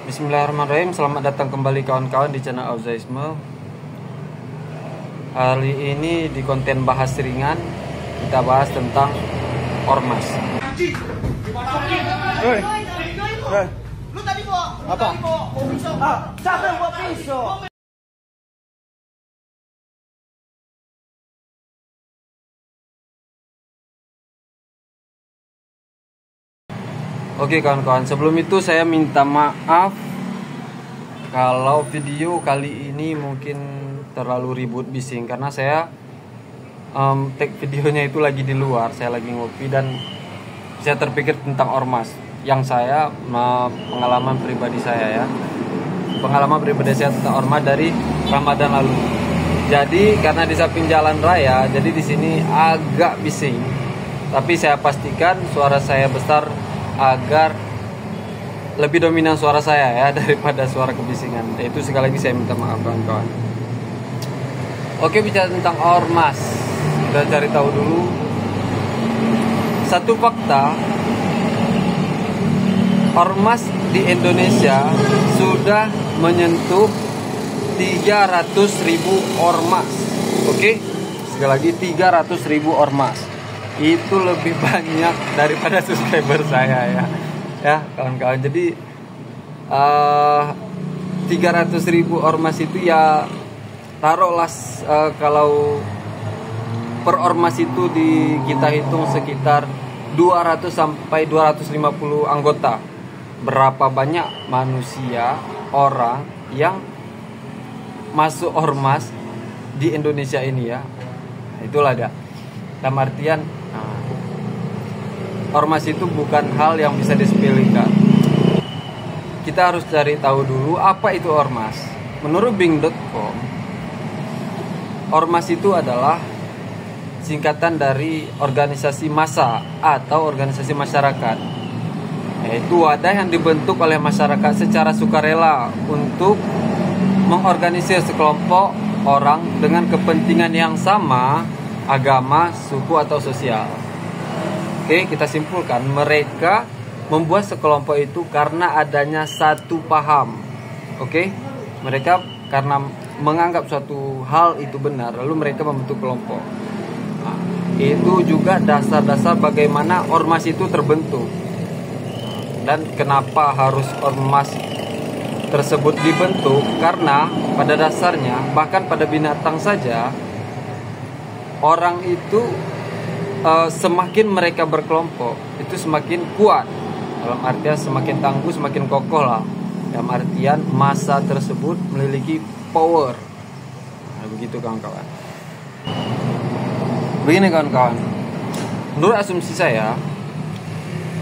Bismillahirrahmanirrahim. Selamat datang kembali kawan-kawan di channel Auzaisme. Hari ini di konten bahas ringan kita bahas tentang ormas. Lu tadi bawa Apa? pisau. Siapa yang bawa pisau? Oke kawan-kawan, sebelum itu saya minta maaf kalau video kali ini mungkin terlalu ribut bising karena saya take videonya itu lagi di luar, saya lagi ngopi dan saya terpikir tentang ormas yang saya pengalaman pribadi saya tentang ormas dari Ramadan lalu. Jadi karena di samping jalan raya, jadi di sini agak bising. Tapi saya pastikan suara saya besar agar lebih dominan suara saya ya daripada suara kebisingan. Itu sekali lagi saya minta maaf kawan-kawan. Oke, bicara tentang ormas, kita cari tahu dulu satu fakta. Ormas di Indonesia sudah menyentuh 300.000 ormas. Oke, sekali lagi 300.000 ormas. Itu lebih banyak daripada subscriber saya ya kawan-kawan. Jadi 300.000 ormas itu ya taruhlah kalau per ormas itu kita hitung sekitar 200 sampai 250 anggota. Berapa banyak manusia, orang yang masuk ormas di Indonesia ini ya. Itulah dia. Dalam artian ormas itu bukan hal yang bisa disepelekan. Kita harus cari tahu dulu apa itu ormas. Menurut bing.com, ormas itu adalah singkatan dari organisasi massa atau organisasi masyarakat. Yaitu wadah yang dibentuk oleh masyarakat secara sukarela untuk mengorganisir sekelompok orang dengan kepentingan yang sama, agama, suku atau sosial. Oke, kita simpulkan mereka membuat sekelompok itu karena adanya satu paham. Oke, mereka karena menganggap suatu hal itu benar, lalu mereka membentuk kelompok. Nah, itu juga dasar-dasar bagaimana ormas itu terbentuk. Dan kenapa harus ormas tersebut dibentuk? Karena pada dasarnya, bahkan pada binatang saja, orang itu semakin mereka berkelompok itu semakin kuat. Dalam artian semakin tangguh, semakin kokoh lah. Dalam artian massa tersebut memiliki power. Nah, begitu kawan-kawan. Begini kawan-kawan, menurut asumsi saya,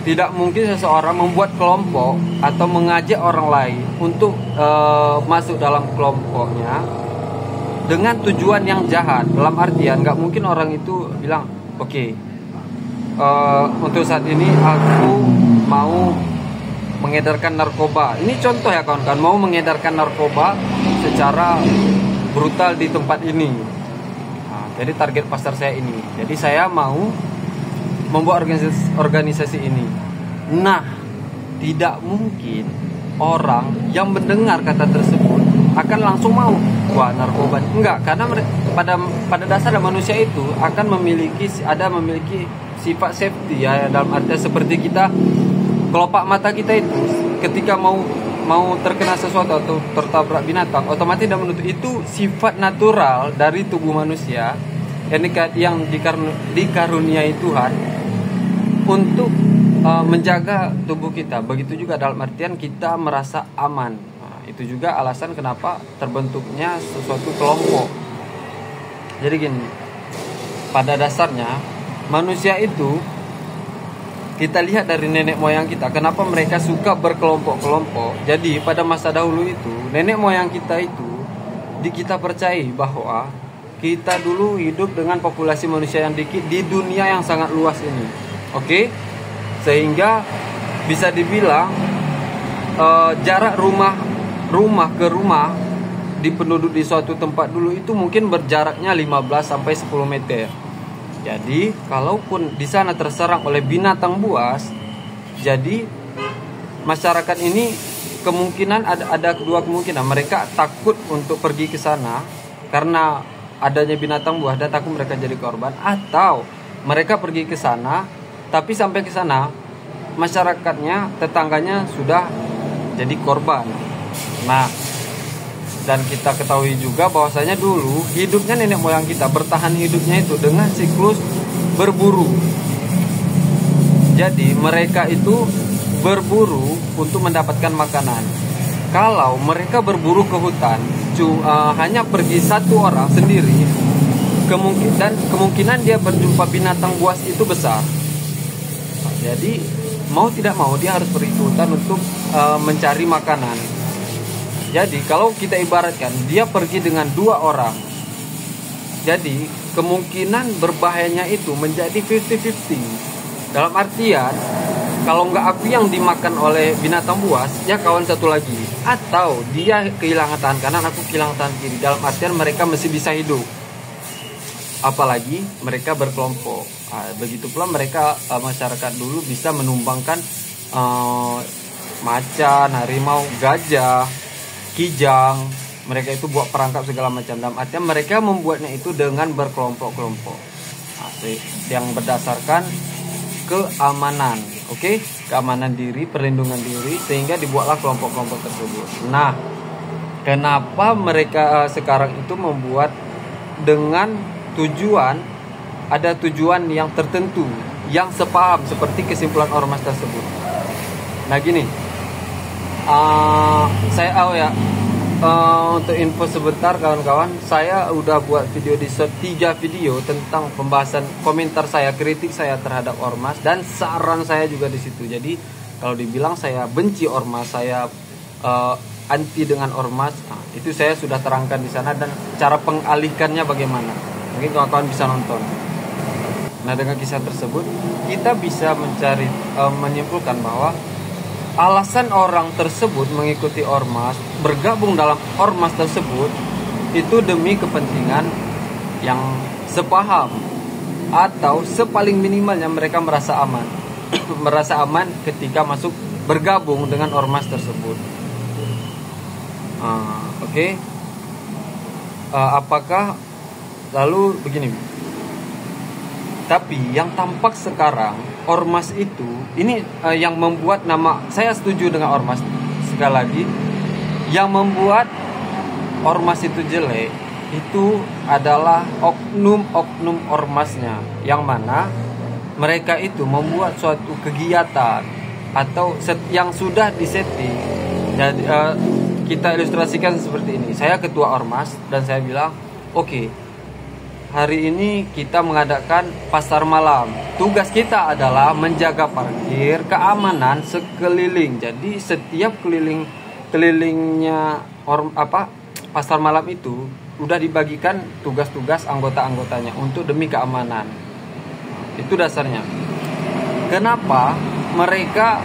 tidak mungkin seseorang membuat kelompok atau mengajak orang lain untuk masuk dalam kelompoknya dengan tujuan yang jahat. Dalam artian nggak mungkin orang itu bilang, oke, untuk saat ini aku mau mengedarkan narkoba. Ini contoh ya kawan-kawan, mau mengedarkan narkoba secara brutal di tempat ini. Nah, jadi target pasar saya ini. Jadi saya mau membuat organisasi ini. Nah, tidak mungkin orang yang mendengar kata tersebut akan langsung mau narkoba. Enggak, karena pada dasar manusia itu akan memiliki sifat safety ya, dalam arti seperti kita kelopak mata kita itu ketika mau terkena sesuatu atau tertabrak binatang otomatis tidak menutup. Itu sifat natural dari tubuh manusia yang dikaruniai Tuhan untuk menjaga tubuh kita. Begitu juga dalam artian kita merasa aman. Itu juga alasan kenapa terbentuknya sesuatu kelompok. Jadi gini, pada dasarnya manusia itu kita lihat dari nenek moyang kita, kenapa mereka suka berkelompok-kelompok. Jadi pada masa dahulu itu nenek moyang kita itu kita percayai bahwa kita dulu hidup dengan populasi manusia yang dikit di dunia yang sangat luas ini. Oke? Sehingga bisa dibilang jarak rumah ke rumah di penduduk di suatu tempat dulu itu mungkin berjaraknya 15 sampai 10 meter. Jadi, kalaupun di sana terserang oleh binatang buas, jadi masyarakat ini kemungkinan ada kedua kemungkinan. Mereka takut untuk pergi ke sana karena adanya binatang buas dan takut mereka jadi korban, atau mereka pergi ke sana tapi sampai ke sana masyarakatnya, tetangganya sudah jadi korban. Nah, dan kita ketahui juga bahwasanya dulu hidupnya nenek moyang kita bertahan hidupnya itu dengan siklus berburu. Jadi mereka itu berburu untuk mendapatkan makanan. Kalau mereka berburu ke hutan, hanya pergi satu orang sendiri, kemungkinan dia berjumpa binatang buas itu besar. Jadi mau tidak mau dia harus pergi ke hutan untuk mencari makanan. Jadi kalau kita ibaratkan dia pergi dengan 2 orang, jadi kemungkinan berbahayanya itu menjadi 50-50. Dalam artian kalau nggak aku yang dimakan oleh binatang buas, ya kawan satu lagi. Atau dia kehilangan tangan kanan, aku kehilangan tangan kiri. Dalam artian mereka masih bisa hidup. Apalagi mereka berkelompok. Begitu pula mereka, masyarakat dulu bisa menumbangkan macan, harimau, gajah, kijang. Mereka itu buat perangkap segala macam. Dalam artian mereka membuatnya itu dengan berkelompok-kelompok. Yang berdasarkan keamanan, keamanan diri, perlindungan diri, sehingga dibuatlah kelompok-kelompok tersebut. Nah, kenapa mereka sekarang itu membuat dengan ada tujuan yang tertentu, yang sepaham seperti kesimpulan ormas tersebut. Nah gini, saya untuk info sebentar kawan-kawan, saya udah buat video di 3 video tentang pembahasan komentar saya, kritik saya terhadap ormas, dan saran saya juga di situ. Jadi kalau dibilang saya benci ormas, saya anti dengan ormas, itu saya sudah terangkan di sana, dan cara pengalihkannya bagaimana. Mungkin kawan-kawan bisa nonton. Nah, dengan kisah tersebut kita bisa menyimpulkan bahwa alasan orang tersebut mengikuti ormas, bergabung dalam ormas tersebut, itu demi kepentingan yang sepaham, atau sepaling minimalnya mereka merasa aman. Merasa aman ketika bergabung dengan ormas tersebut. Apakah lalu begini? Tapi yang tampak sekarang, ormas itu, ini yang membuat nama, saya setuju dengan ormas. Sekali lagi, yang membuat ormas itu jelek, itu adalah oknum-oknum ormasnya. Yang mana mereka itu membuat suatu kegiatan atau yang sudah disetting. Jadi kita ilustrasikan seperti ini. Saya ketua ormas dan saya bilang, oke, hari ini kita mengadakan pasar malam. Tugas kita adalah menjaga parkir, keamanan sekeliling. Jadi setiap kelilingnya pasar malam itu udah dibagikan tugas-tugas anggota-anggotanya untuk demi keamanan. Itu dasarnya. Kenapa mereka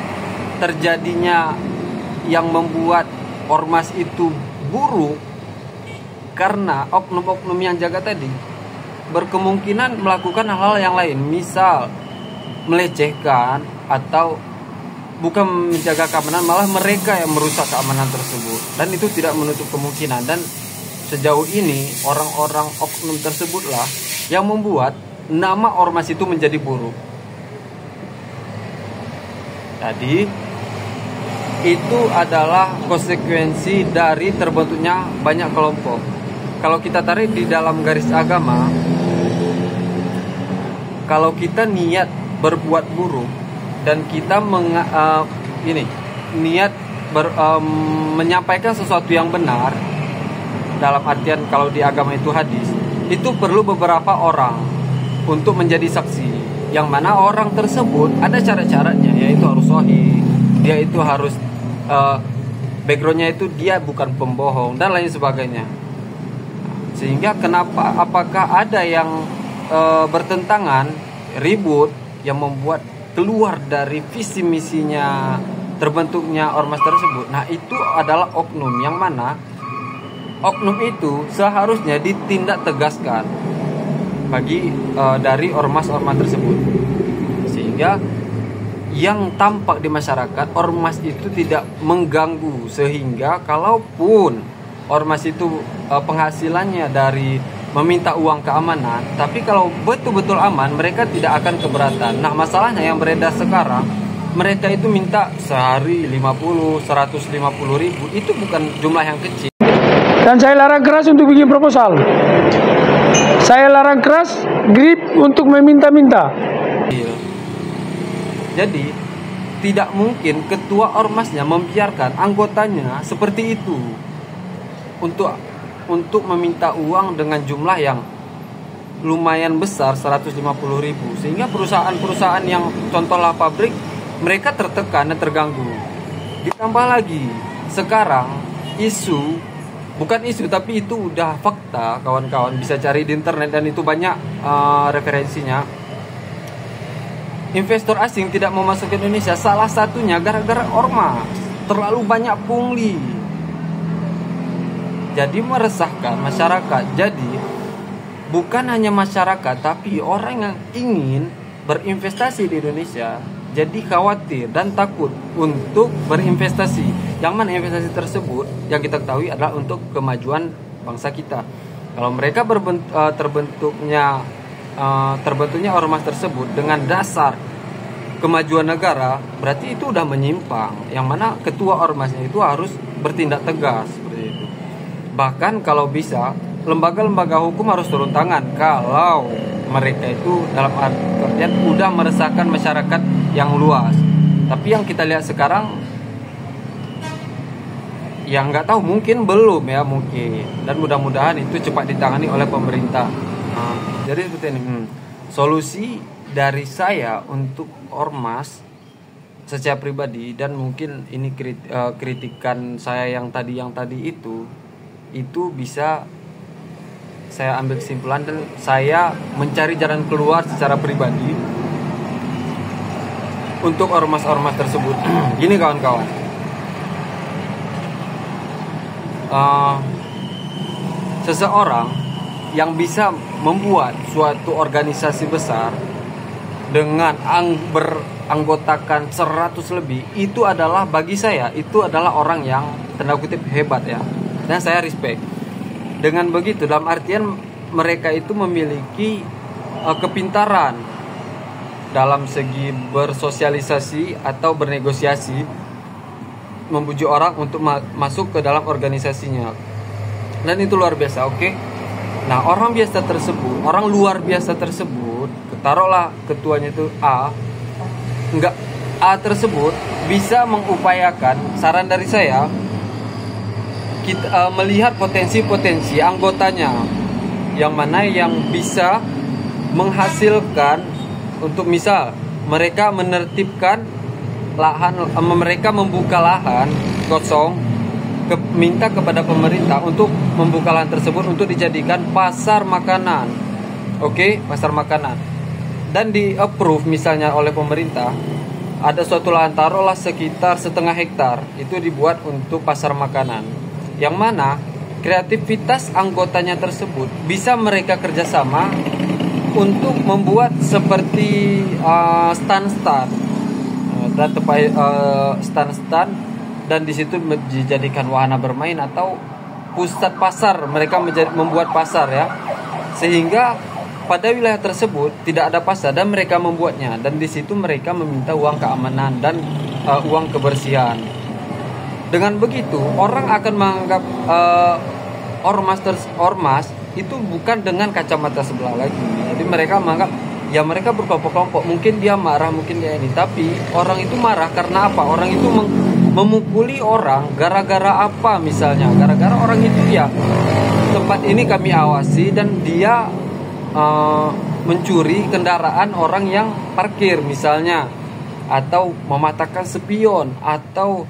terjadinya yang membuat ormas itu buruk? Karena oknum-oknum yang jaga tadi berkemungkinan melakukan hal-hal yang lain, misal melecehkan atau bukan menjaga keamanan, malah mereka yang merusak keamanan tersebut. Dan itu tidak menutup kemungkinan, dan sejauh ini orang-orang oknum tersebutlah yang membuat nama ormas itu menjadi buruk. Jadi itu adalah konsekuensi dari terbentuknya banyak kelompok. Kalau kita tarik di dalam garis agama, kalau kita niat berbuat buruk dan kita menyampaikan sesuatu yang benar, dalam artian kalau di agama itu hadis, itu perlu beberapa orang untuk menjadi saksi, yang mana orang tersebut ada cara-caranya, yaitu harus sahih, dia itu harus backgroundnya itu dia bukan pembohong dan lain sebagainya. Sehingga apakah ada yang bertentangan, ribut, yang membuat keluar dari visi misinya terbentuknya ormas tersebut. Nah, itu adalah oknum, yang mana oknum itu seharusnya ditindak tegaskan dari ormas-ormas tersebut. Sehingga yang tampak di masyarakat, ormas itu tidak mengganggu, sehingga kalaupun ormas itu penghasilannya dari meminta uang keamanan, tapi kalau betul-betul aman mereka tidak akan keberatan. Nah, masalahnya yang beredar sekarang, mereka itu minta sehari 150 ribu, itu bukan jumlah yang kecil. Dan saya larang keras untuk bikin proposal. Saya larang keras grip untuk meminta-minta. Jadi tidak mungkin ketua ormasnya membiarkan anggotanya seperti itu untuk meminta uang dengan jumlah yang lumayan besar, 150 ribu, sehingga perusahaan-perusahaan yang contohlah pabrik, mereka tertekan dan terganggu. Ditambah lagi sekarang bukan isu tapi itu udah fakta, kawan-kawan bisa cari di internet dan itu banyak referensinya. Investor asing tidak mau masuk ke Indonesia, salah satunya gara-gara ormas, terlalu banyak pungli. Jadi meresahkan masyarakat. Jadi bukan hanya masyarakat, tapi orang yang ingin berinvestasi di Indonesia jadi khawatir dan takut untuk berinvestasi. Yang mana investasi tersebut yang kita ketahui adalah untuk kemajuan bangsa kita. Kalau mereka terbentuknya ormas tersebut dengan dasar kemajuan negara, berarti itu udah menyimpang. Yang mana ketua ormasnya itu harus bertindak tegas seperti itu. Bahkan kalau bisa, lembaga-lembaga hukum harus turun tangan kalau mereka itu dalam artian udah meresahkan masyarakat yang luas. Tapi yang kita lihat sekarang, yang nggak tahu, mungkin belum ya, mungkin. Dan mudah-mudahan itu cepat ditangani oleh pemerintah. Jadi seperti ini. Solusi dari saya untuk ormas secara pribadi, dan mungkin ini kritikan saya yang tadi itu bisa saya ambil kesimpulan dan saya mencari jalan keluar secara pribadi untuk ormas-ormas tersebut. Gini kawan-kawan, seseorang yang bisa membuat suatu organisasi besar dengan beranggotakan 100 lebih, itu adalah, bagi saya, itu adalah orang yang tanda kutip hebat ya. Dan saya respect. Dengan begitu, dalam artian mereka itu memiliki kepintaran dalam segi bersosialisasi atau bernegosiasi, membujuk orang untuk masuk ke dalam organisasinya. Dan itu luar biasa, oke? Nah, orang luar biasa tersebut, taruhlah ketuanya itu A tersebut bisa mengupayakan, saran dari saya, kita melihat potensi-potensi anggotanya yang mana yang bisa menghasilkan, untuk misal mereka menertibkan lahan, mereka membuka lahan kosong, minta kepada pemerintah untuk membuka lahan tersebut untuk dijadikan pasar makanan. Oke, pasar makanan. Dan di approve misalnya oleh pemerintah, ada suatu lahan, taruhlah sekitar 0,5 hektar, itu dibuat untuk pasar makanan, yang mana kreativitas anggotanya tersebut bisa mereka kerjasama untuk membuat seperti stand-stand dan di situ dijadikan wahana bermain atau pusat pasar. Mereka membuat pasar ya, sehingga pada wilayah tersebut tidak ada pasar dan mereka membuatnya, dan di situ mereka meminta uang keamanan dan uang kebersihan. Dengan begitu orang akan menganggap ormas itu bukan dengan kacamata sebelah lagi. Jadi mereka menganggap ya mereka berkelompok-kelompok, mungkin dia marah, mungkin dia ini, tapi orang itu marah karena apa? Orang itu memukuli orang gara-gara apa? Misalnya gara-gara orang itu ya tempat ini kami awasi dan dia mencuri kendaraan orang yang parkir misalnya, atau mematahkan spion, atau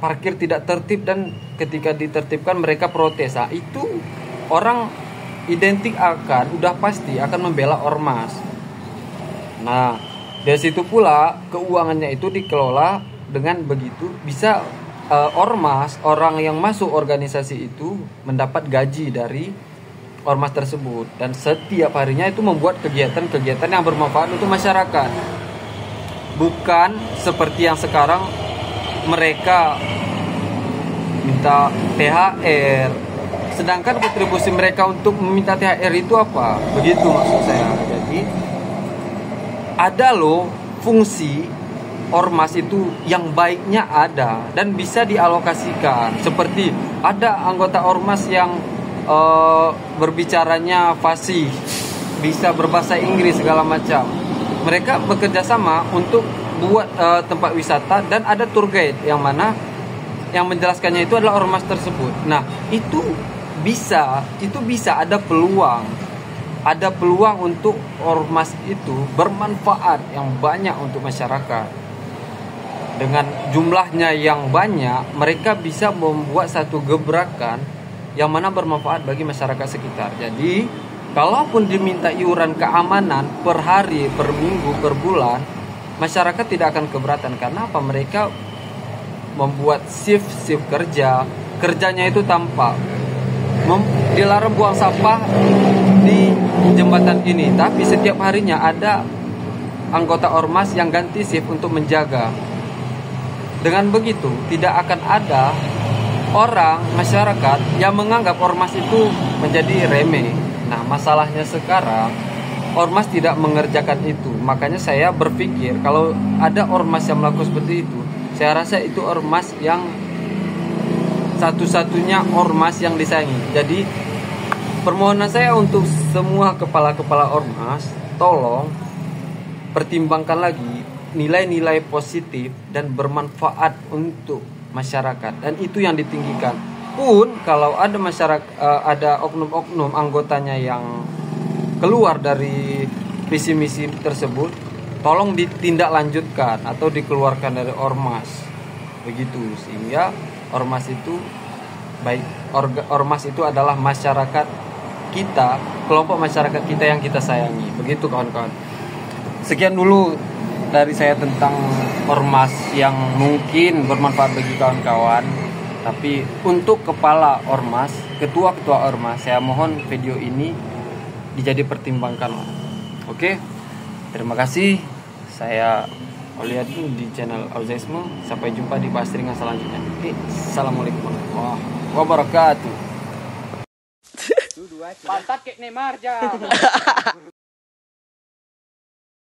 parkir tidak tertib, dan ketika ditertibkan mereka protes. Nah, itu orang identik udah pasti akan membela ormas. Nah, dari situ pula keuangannya itu dikelola dengan begitu, bisa ormas, orang yang masuk organisasi itu mendapat gaji dari ormas tersebut, dan setiap harinya itu membuat kegiatan-kegiatan yang bermanfaat untuk masyarakat. bukan seperti yang sekarang mereka minta THR, sedangkan kontribusi mereka untuk meminta THR itu apa? Begitu maksud saya. Jadi ada loh fungsi ormas itu yang baiknya ada dan bisa dialokasikan. Seperti ada anggota ormas yang berbicaranya fasih, bisa berbahasa Inggris segala macam. Mereka bekerja sama untuk buat tempat wisata dan ada tour guide yang mana yang menjelaskannya itu adalah ormas tersebut. Nah, itu bisa ada peluang untuk ormas itu bermanfaat yang banyak untuk masyarakat. Dengan jumlahnya yang banyak, mereka bisa membuat satu gebrakan yang mana bermanfaat bagi masyarakat sekitar. Jadi, kalaupun diminta iuran keamanan per hari, per minggu, per bulan, masyarakat tidak akan keberatan. Karena apa? Mereka membuat shift kerjanya itu tampak. Dilarang buang sampah di jembatan ini, tapi setiap harinya ada anggota ormas yang ganti shift untuk menjaga. Dengan begitu, tidak akan ada orang, masyarakat yang menganggap ormas itu menjadi remeh. Nah, masalahnya sekarang ormas tidak mengerjakan itu. Makanya saya berpikir kalau ada ormas yang melakukan seperti itu, saya rasa itu ormas yang satu-satunya ormas yang disayangi. Jadi permohonan saya untuk semua kepala-kepala ormas, tolong pertimbangkan lagi nilai-nilai positif dan bermanfaat untuk masyarakat, dan itu yang ditinggikan. Pun kalau ada masyarakat, ada oknum-oknum anggotanya yang keluar dari visi misi tersebut, tolong ditindaklanjutkan atau dikeluarkan dari ormas. Begitu, sehingga ormas itu baik, ormas itu adalah masyarakat kita, kelompok masyarakat kita yang kita sayangi. Begitu kawan-kawan. Sekian dulu dari saya tentang ormas yang mungkin bermanfaat bagi kawan-kawan. Tapi untuk kepala ormas, ketua-ketua ormas, saya mohon video ini dijadi pertimbangkan. Oke, terima kasih. Saya lihat dulu di channel Auzaisme. Sampai jumpa di pastringan selanjutnya. Assalamualaikum warahmatullahi wabarakatuh. Pantat kayak Neymar,